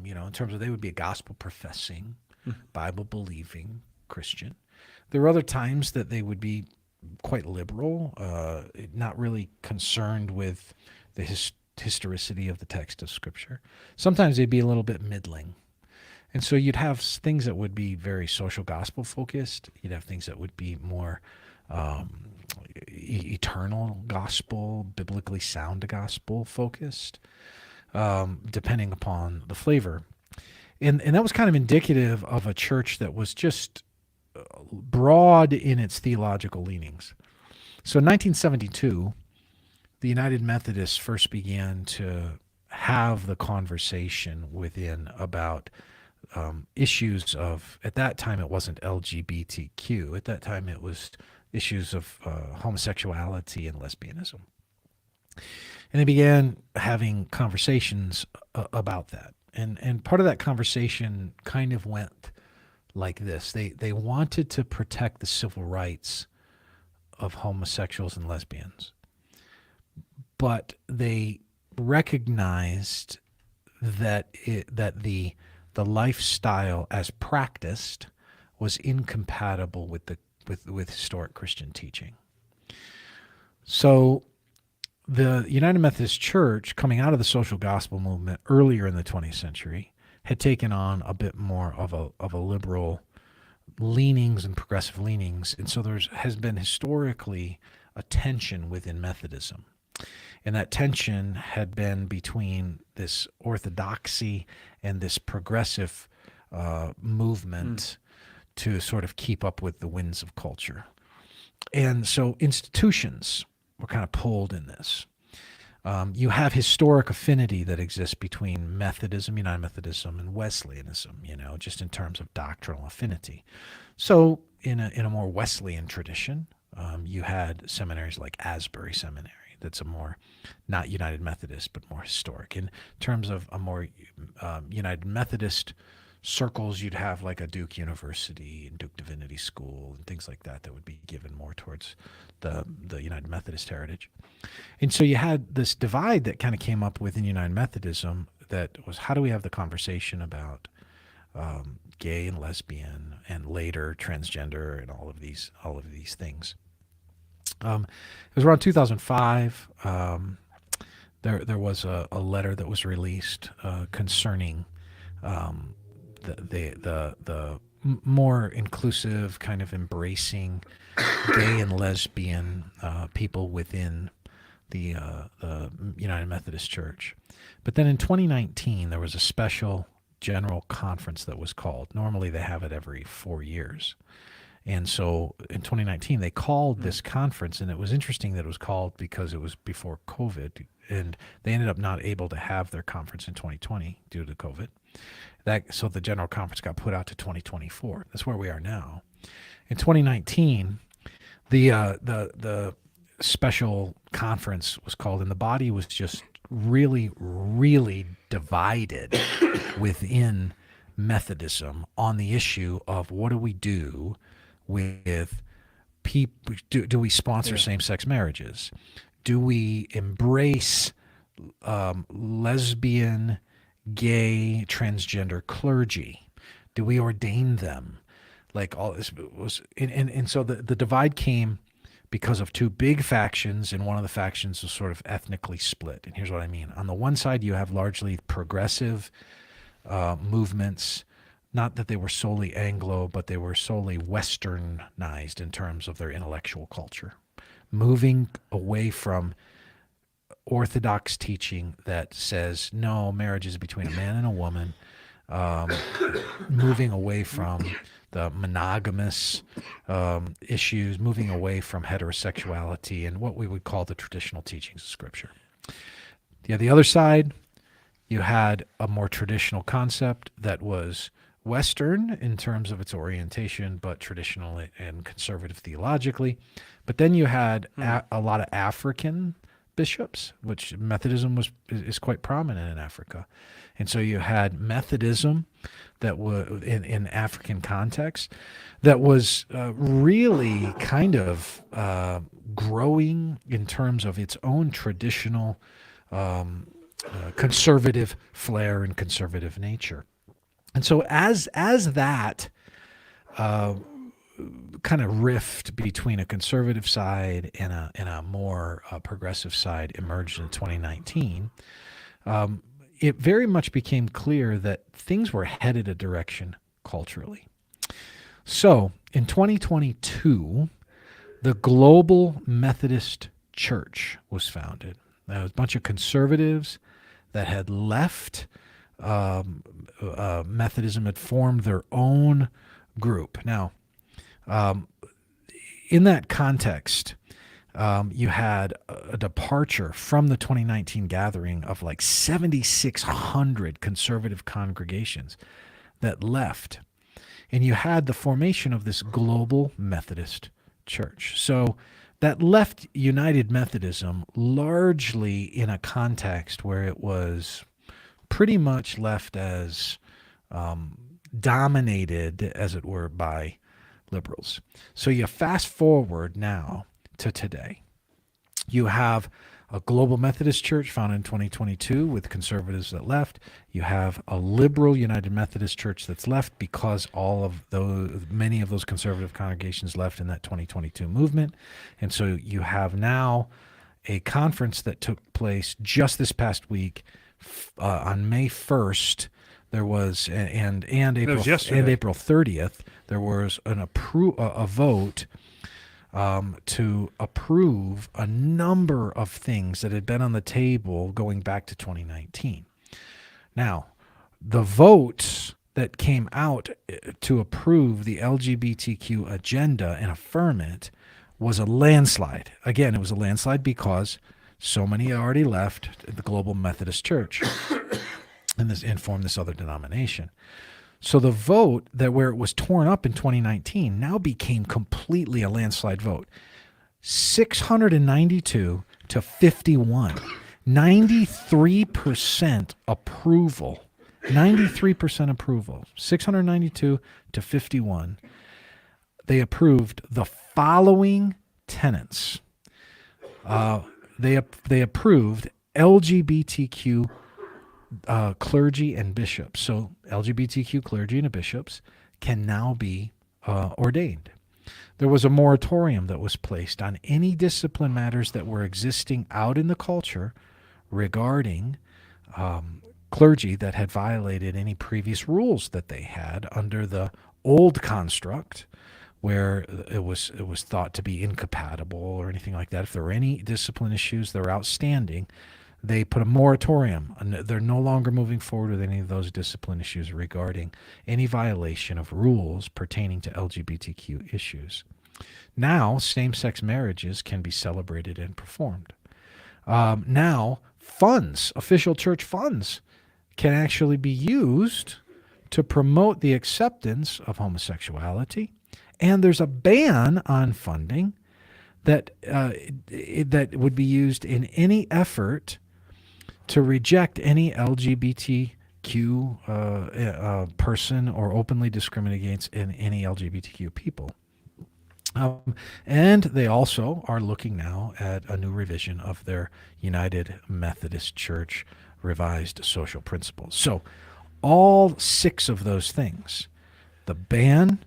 In terms of they would be a gospel-professing, Bible-believing Christian. There were other times that they would be quite liberal, not really concerned with the historicity of the text of Scripture. Sometimes they'd be a little bit middling. And so you'd have things that would be very social gospel-focused. You'd have things that would be more eternal gospel, biblically sound gospel-focused. Depending upon the flavor. And that was kind of indicative of a church that was just broad in its theological leanings. So in 1972, the United Methodists first began to have the conversation within about issues of, at that time it wasn't LGBTQ, at that time it was issues of homosexuality and lesbianism. And they began having conversations about that. And part of that conversation kind of went like this. They wanted to protect the civil rights of homosexuals and lesbians. But they recognized that the lifestyle as practiced was incompatible with historic Christian teaching. So the United Methodist Church, coming out of the social gospel movement earlier in the 20th century, had taken on a bit more of a liberal leanings and progressive leanings. And so there has been historically a tension within Methodism. And that tension had been between this orthodoxy and this progressive movement to sort of keep up with the winds of culture. And so institutions were kind of pulled in this. You have historic affinity that exists between Methodism, United Methodism, and Wesleyanism, just in terms of doctrinal affinity. So in a more Wesleyan tradition, you had seminaries like Asbury Seminary. That's a more, not United Methodist, but more historic. In terms of a more United Methodist circles, you'd have like a Duke University and Duke Divinity School and things like that would be given more towards the United Methodist heritage. And so you had this divide that kind of came up within United Methodism that was, how do we have the conversation about gay and lesbian and later transgender and all of these things. It was around 2005. There was a letter that was released concerning the more inclusive, kind of embracing gay and lesbian people within the United Methodist Church. But then in 2019, there was a special general conference that was called. Normally they have it every 4 years. And so in 2019, they called this conference, and it was interesting that it was called because it was before COVID, and they ended up not able to have their conference in 2020 due to COVID. So the general conference got put out to 2024. That's where we are now. In 2019, the special conference was called, and the body was just really, really divided within Methodism on the issue of what do we do with people. Do we sponsor same-sex marriages? Do we embrace lesbian, gay, transgender clergy? Do we ordain them? Like all this was, and so the divide came because of two big factions, and one of the factions was sort of ethnically split. And here's what I mean. On the one side, you have largely progressive movements, not that they were solely Anglo, but they were solely Westernized in terms of their intellectual culture, moving away from Orthodox teaching that says, no, marriage is between a man and a woman, moving away from the monogamous issues, moving away from heterosexuality and what we would call the traditional teachings of Scripture. Yeah, the other side, you had a more traditional concept that was Western in terms of its orientation, but traditional and conservative theologically. But then you had a lot of African bishops, which Methodism is quite prominent in Africa. And so you had Methodism that was in African context that was really kind of growing in terms of its own traditional conservative flair and conservative nature. And so as that kind of rift between a conservative side and a more progressive side emerged in 2019, it very much became clear that things were headed a direction culturally. So in 2022, the Global Methodist Church was founded. There was a bunch of conservatives that had left Methodism, had formed their own group. Now, in that context, you had a departure from the 2019 gathering of like 7,600 conservative congregations that left. And you had the formation of this Global Methodist Church. So that left United Methodism largely in a context where it was pretty much left as dominated, as it were, by liberals. So you fast forward now to today. You have a Global Methodist Church founded in 2022 with conservatives that left. You have a liberal United Methodist Church that's left because many of those conservative congregations left in that 2022 movement. And so you have now a conference that took place just this past week on May 1st. There was and April 30th. There was a vote to approve a number of things that had been on the table going back to 2019. Now, the votes that came out to approve the LGBTQ agenda and affirm it was a landslide. Again, it was a landslide because So many already left the Global Methodist Church and formed this other denomination. So the vote that where it was torn up in 2019 now became completely a landslide vote. 692 to 51. 93% approval. 93% approval. 692 to 51. They approved the following tenets. They approved LGBTQ clergy and bishops. So LGBTQ clergy and bishops can now be ordained. There was a moratorium that was placed on any discipline matters that were existing out in the culture regarding clergy that had violated any previous rules that they had under the old construct, where it was thought to be incompatible or anything like that. If there were any discipline issues that were outstanding, they put a moratorium. They're no longer moving forward with any of those discipline issues regarding any violation of rules pertaining to LGBTQ issues. Now, same-sex marriages can be celebrated and performed. Now, funds, official church funds, can actually be used to promote the acceptance of homosexuality. And there's a ban on funding that would be used in any effort to reject any LGBTQ person or openly discriminate against any LGBTQ people. And they also are looking now at a new revision of their United Methodist Church revised social principles. So all 6 of those things, the ban,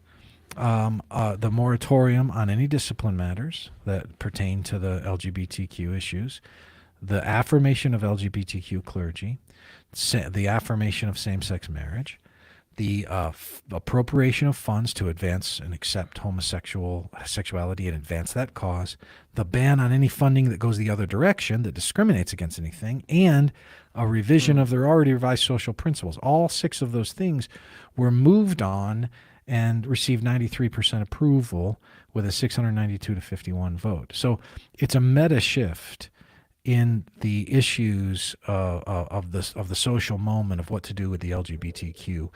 the moratorium on any discipline matters that pertain to the LGBTQ issues, the affirmation of LGBTQ clergy, the affirmation of same-sex marriage, the appropriation of funds to advance and accept homosexuality and advance that cause, the ban on any funding that goes the other direction that discriminates against anything, and a revision of their already revised social principles. All 6 of those things were moved on and received 93% approval with a 692 to 51 vote. So it's a meta shift in the issues of the social moment of what to do with the LGBTQ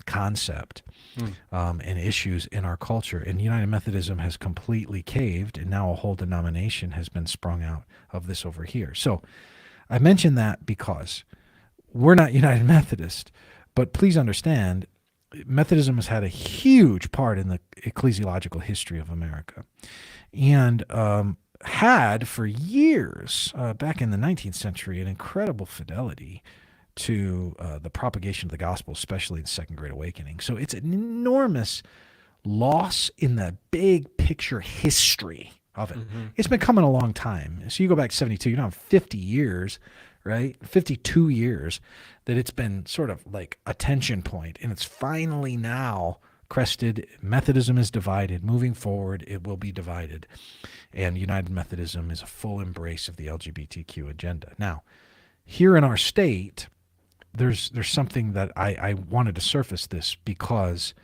concept and issues in our culture. And United Methodism has completely caved, and now a whole denomination has been sprung out of this over here. So I mention that because we're not United Methodist, but please understand, Methodism has had a huge part in the ecclesiological history of America, and had for years, back in the 19th century, an incredible fidelity to the propagation of the gospel, especially in the Second Great Awakening. So it's an enormous loss in the big picture history of it. Mm-hmm. It's been coming a long time. So you go back to 72, you know, 50 years, right? 52 years that it's been sort of like a tension point, and it's finally now crested. Methodism is divided. Moving forward, it will be divided. And United Methodism is a full embrace of the LGBTQ agenda. Now, here in our state, there's something that I wanted to surface this, because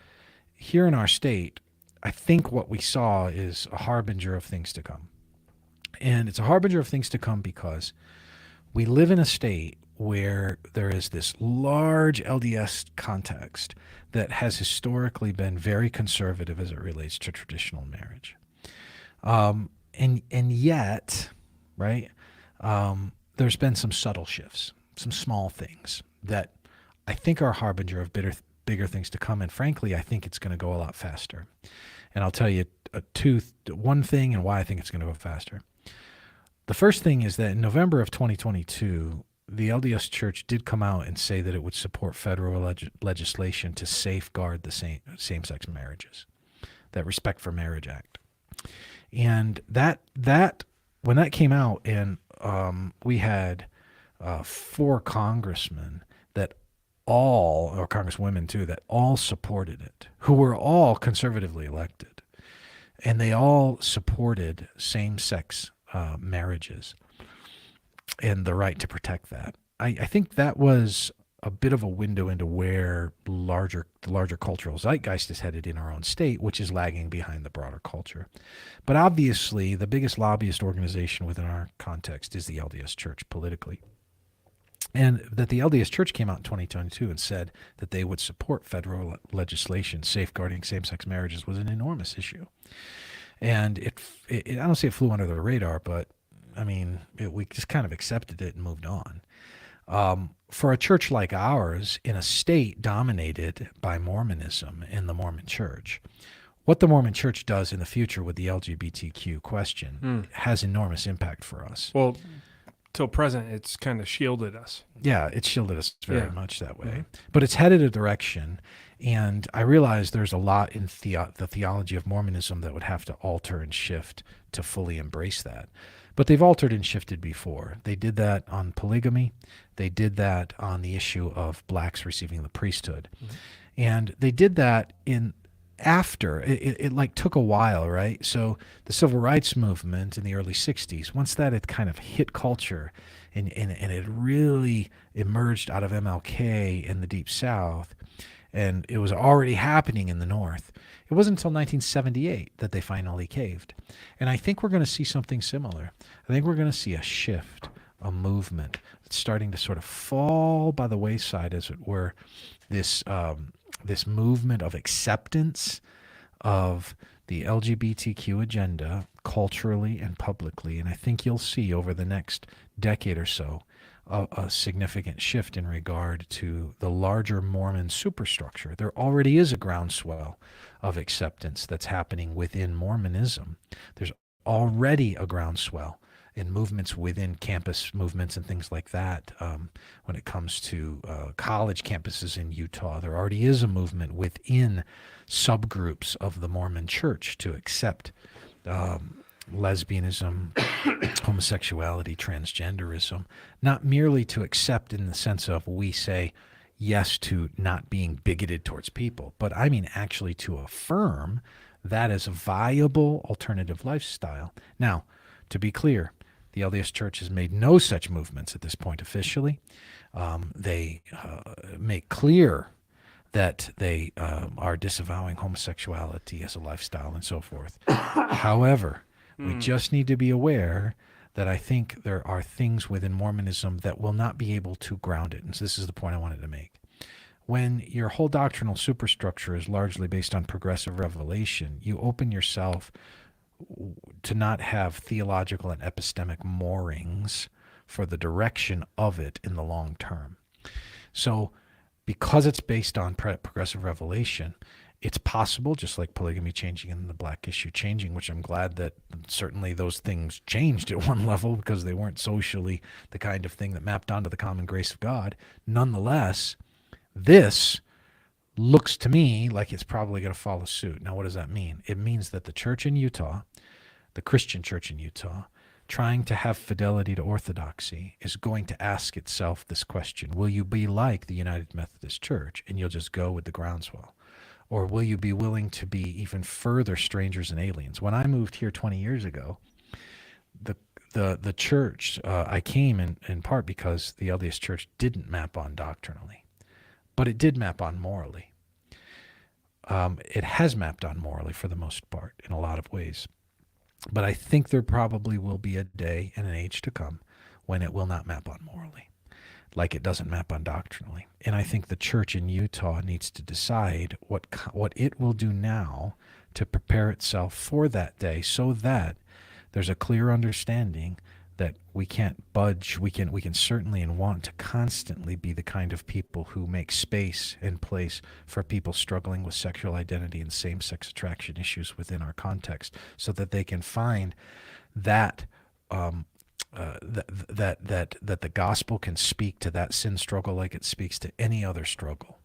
here in our state, I think what we saw is a harbinger of things to come. And it's a harbinger of things to come because we live in a state where there is this large LDS context that has historically been very conservative as it relates to traditional marriage. And yet, right, there's been some subtle shifts, some small things that I think are a harbinger of bigger things to come. And frankly, I think it's going to go a lot faster. And I'll tell you one thing and why I think it's going to go faster. The first thing is that in November of 2022, the LDS Church did come out and say that it would support federal legislation to safeguard the same-sex marriages, that Respect for Marriage Act. And that when that came out, and we had 4 congressmen that all, or congresswomen too, that all supported it, who were all conservatively elected, and they all supported same-sex marriages and the right to protect that. I think that was a bit of a window into where the larger cultural zeitgeist is headed in our own state, which is lagging behind the broader culture. But obviously, the biggest lobbyist organization within our context is the LDS Church politically. And that the LDS Church came out in 2022 and said that they would support federal legislation safeguarding same-sex marriages was an enormous issue. And I don't say it flew under the radar, but I mean, we just kind of accepted it and moved on. For a church like ours, in a state dominated by Mormonism and the Mormon Church, what the Mormon Church does in the future with the LGBTQ question has enormous impact for us. Well, till present, it's kind of shielded us. Yeah, it's shielded us very much that way. But it's headed a direction, and I realize there's a lot in the theology of Mormonism that would have to alter and shift to fully embrace that. But they've altered and shifted before. They did that on polygamy. They did that on the issue of blacks receiving the priesthood. And they did that after. It like took a while, right? So the civil rights movement in the early 60s, once that had kind of hit culture and it really emerged out of MLK in the Deep South, and it was already happening in the North, it wasn't until 1978 that they finally caved. And I think we're going to see something similar. I think we're going to see a shift, a movement that's starting to sort of fall by the wayside, as it were, this movement of acceptance of the LGBTQ agenda culturally and publicly. And I think you'll see over the next decade or so a significant shift in regard to the larger Mormon superstructure. There already is a groundswell of acceptance that's happening within Mormonism. There's already a groundswell in movements within campus movements and things like that. When it comes to college campuses in Utah, there already is a movement within subgroups of the Mormon Church to accept lesbianism, homosexuality, transgenderism, not merely to accept in the sense of we say yes to not being bigoted towards people, but I mean actually to affirm that as a viable alternative lifestyle. Now, to be clear, the LDS Church has made no such movements at this point officially. They make clear that they are disavowing homosexuality as a lifestyle and so forth. However, we just need to be aware that I think there are things within Mormonism that will not be able to ground it. And so this is the point I wanted to make. When your whole doctrinal superstructure is largely based on progressive revelation, you open yourself to not have theological and epistemic moorings for the direction of it in the long term. So because it's based on progressive revelation, it's possible, just like polygamy changing and the black issue changing, which I'm glad that certainly those things changed at one level because they weren't socially the kind of thing that mapped onto the common grace of God. Nonetheless, this looks to me like it's probably going to follow suit. Now, what does that mean? It means that the church in Utah, the Christian church in Utah, trying to have fidelity to orthodoxy, is going to ask itself this question: will you be like the United Methodist Church and you'll just go with the groundswell? Or will you be willing to be even further strangers and aliens? When I moved here 20 years ago, the church, I came in part because the LDS Church didn't map on doctrinally, but it did map on morally. It has mapped on morally for the most part in a lot of ways. But I think there probably will be a day and an age to come when it will not map on morally, like it doesn't map on doctrinally. And I think the church in Utah needs to decide what it will do now to prepare itself for that day, so that there's a clear understanding that we can't budge. We can certainly and want to constantly be the kind of people who make space and place for people struggling with sexual identity and same-sex attraction issues within our context, so that they can find that that the gospel can speak to that sin struggle like it speaks to any other struggle,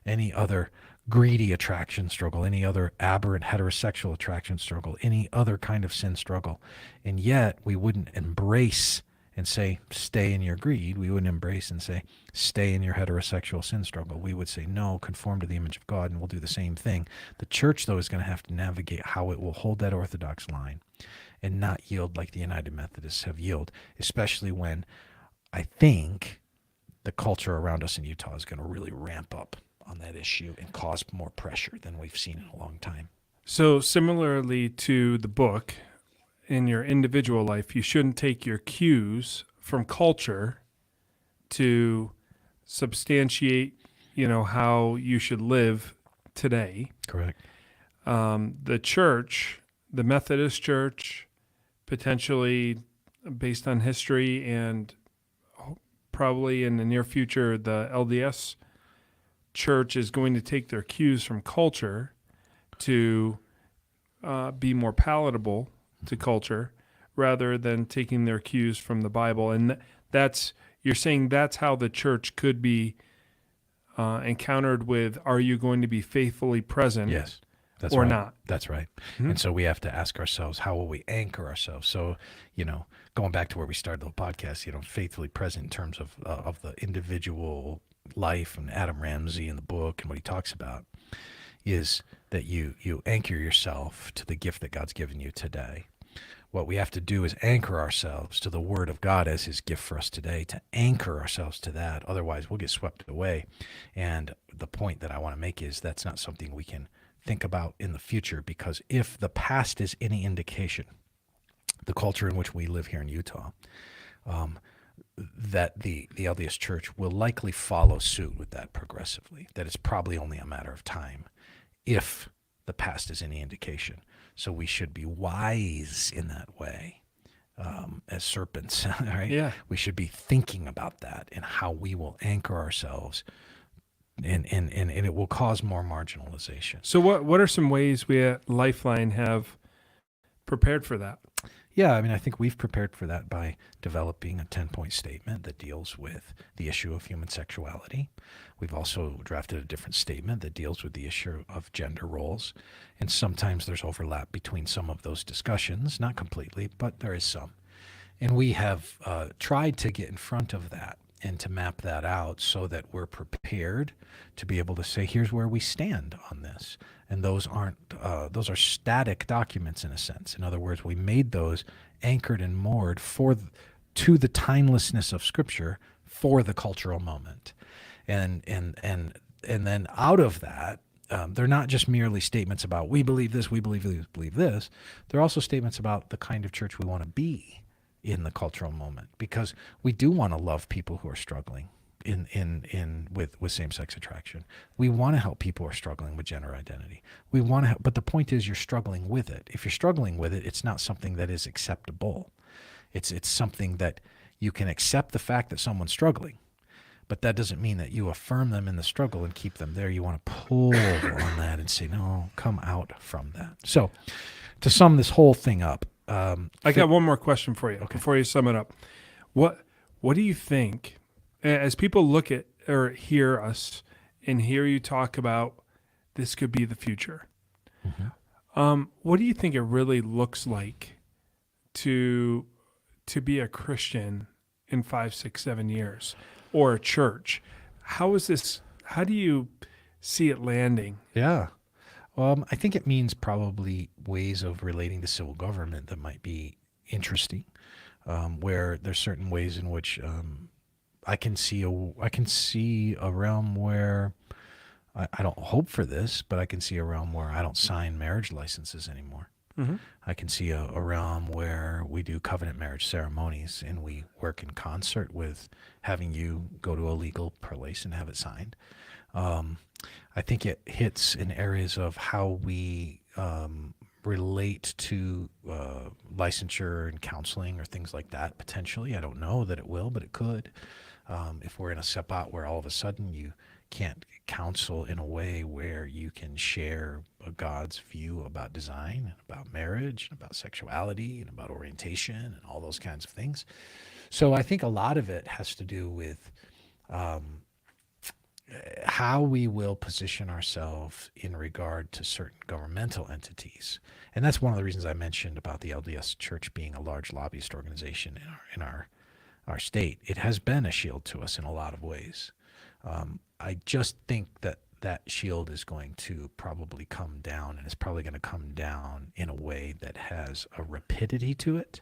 any other greedy attraction struggle, any other aberrant heterosexual attraction struggle, any other kind of sin struggle. And yet we wouldn't embrace and say, stay in your greed. We wouldn't embrace and say, stay in your heterosexual sin struggle. We would say, no, conform to the image of God, and we'll do the same thing. The church, though, is going to have to navigate how it will hold that orthodox line and not yield like the United Methodists have yielded, especially when I think the culture around us in Utah is going to really ramp up on that issue and cause more pressure than we've seen in a long time. So similarly to the book, in your individual life, you shouldn't take your cues from culture to substantiate, how you should live today. Correct. The church, the Methodist Church, potentially based on history and probably in the near future, the LDS Church is going to take their cues from culture to be more palatable to culture rather than taking their cues from the Bible. And you're saying that's how the church could be encountered with, are you going to be faithfully present? Yes. That's or right. not. That's right. Mm-hmm. And so we have to ask ourselves, how will we anchor ourselves? So, going back to where we started the podcast, faithfully present in terms of the individual life and Adam Ramsey in the book and what he talks about is that you anchor yourself to the gift that God's given you today. What we have to do is anchor ourselves to the Word of God as His gift for us today, to anchor ourselves to that. Otherwise, we'll get swept away. And the point that I want to make is that's not something we can think about in the future, because if the past is any indication, the culture in which we live here in Utah, that the LDS Church will likely follow suit with that progressively, that it's probably only a matter of time if the past is any indication. So we should be wise in that way, as serpents, right? Yeah. We should be thinking about that and how we will anchor ourselves, and it will cause more marginalization. So what are some ways we at Lifeline have prepared for that? Yeah, I think we've prepared for that by developing a 10-point statement that deals with the issue of human sexuality. We've also drafted a different statement that deals with the issue of gender roles. And sometimes there's overlap between some of those discussions, not completely, but there is some. And we have tried to get in front of that and to map that out so that we're prepared to be able to say, here's where we stand on this. And those are static documents in a sense. In other words, we made those anchored and moored to the timelessness of Scripture for the cultural moment. And then out of that, they're not just merely statements about we believe this, we believe this, we believe this. They're also statements about the kind of church we want to be in the cultural moment, because we do want to love people who are struggling with same-sex attraction. We want to help people who are struggling with gender identity. We want to help, but the point is you're struggling with it. If you're struggling with it, it's not something that is acceptable. It's something that you can accept the fact that someone's struggling, but that doesn't mean that you affirm them in the struggle and keep them there. You want to pull on that and say, no, come out from that. So to sum this whole thing up, I got one more question for you before you sum it up. What do you think, as people look at or hear us and hear you talk about this could be the future, what do you think it really looks like to be a Christian in 5, 6, 7 years, or a church? How do you see it landing? Yeah. I think it means probably ways of relating to civil government that might be interesting, where there's certain ways in which I can see a realm where I don't hope for this, but I can see a realm where I don't sign marriage licenses anymore. Mm-hmm. I can see a realm where we do covenant marriage ceremonies and we work in concert with having you go to a legal place and have it signed. I think it hits in areas of how we relate to licensure and counseling or things like that, potentially. I don't know that it will, but it could. If we're in a spot where all of a sudden you can't counsel in a way where you can share God's view about design and about marriage and about sexuality and about orientation and all those kinds of things. So I think a lot of it has to do with how we will position ourselves in regard to certain governmental entities. And that's one of the reasons I mentioned about the LDS Church being a large lobbyist organization in our state. It has been a shield to us in a lot of ways. I just think that shield is going to probably come down, and it's probably going to come down in a way that has a rapidity to it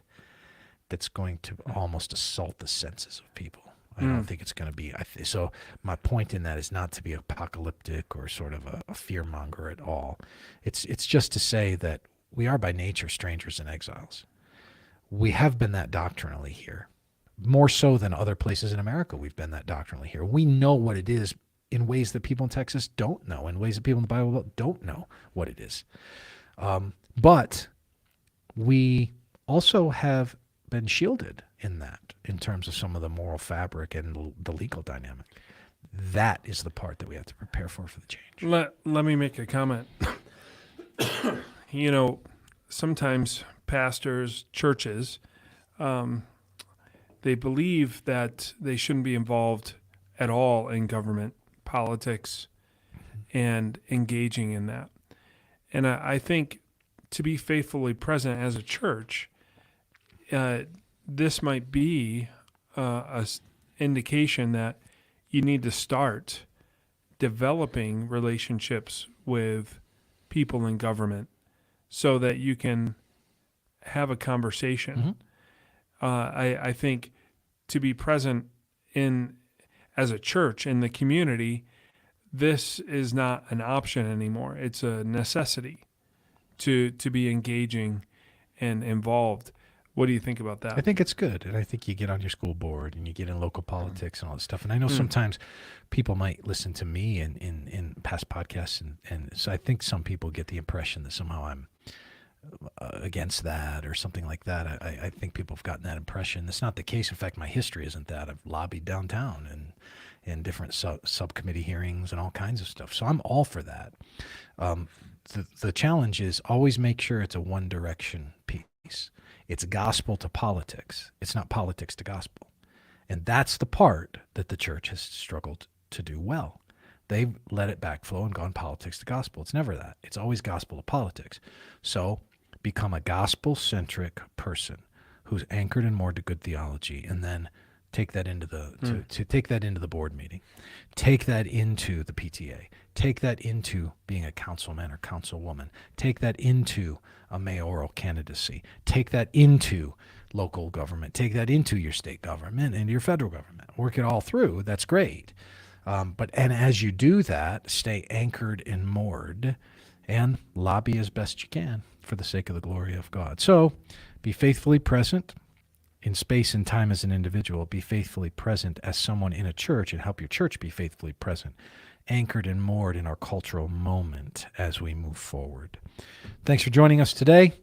that's going to almost assault the senses of people. I don't think it's going to be. So my point in that is not to be apocalyptic or sort of a fear monger at all. It's just to say that we are by nature strangers and exiles. We have been that doctrinally here, more so than other places in America. We've been that doctrinally here. We know what it is in ways that people in Texas don't know, in ways that people in the Bible Belt don't know what it is. But we also have been shielded in that, in terms of some of the moral fabric and the legal dynamic. That is the part that we have to prepare for the change. Let me make a comment. Sometimes pastors, churches, they believe that they shouldn't be involved at all in government politics and engaging in that. And I think to be faithfully present as a church, this might be an indication that you need to start developing relationships with people in government so that you can have a conversation. I think to be present as a church in the community, this is not an option anymore. It's a necessity to be engaging and involved. What do you think about that? I think it's good. And I think you get on your school board and you get in local politics and all this stuff. And I know sometimes people might listen to me in past podcasts. And so I think some people get the impression that somehow I'm against that or something like that. I think people have gotten that impression. That's not the case. In fact, my history isn't that. I've lobbied downtown and in different subcommittee hearings and all kinds of stuff. So I'm all for that. The challenge is always make sure it's a one direction piece. It's gospel to politics. It's not politics to gospel. And that's the part that the church has struggled to do well. They've let it backflow and gone politics to gospel. It's never that. It's always gospel to politics. So become a gospel-centric person who's anchored and moored to good theology, and then take that into to take that into the board meeting. Take that into the PTA. Take that into being a councilman or councilwoman. Take that into a mayoral candidacy. Take that into local government. Take that into your state government and your federal government. Work it all through. That's great. But as you do that, stay anchored and moored and lobby as best you can for the sake of the glory of God. So be faithfully present in space and time as an individual. Be faithfully present as someone in a church and help your church be faithfully present, anchored and moored in our cultural moment as we move forward. Thanks for joining us today.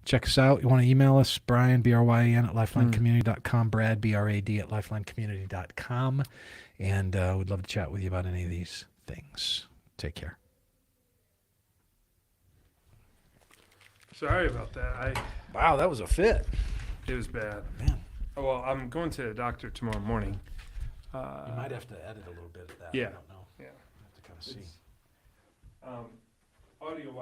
Check us out. You want to email us, Bryan, Bryan, at lifelinecommunity.com, Brad, Brad, at lifelinecommunity.com. And we'd love to chat with you about any of these things. Take care. Sorry about that. Wow, that was a fit. It was bad. Man. Oh, well, I'm going to the doctor tomorrow morning. You might have to edit a little bit of that. Yeah. I don't know. Yeah. I have to kind of see. Audio-wise.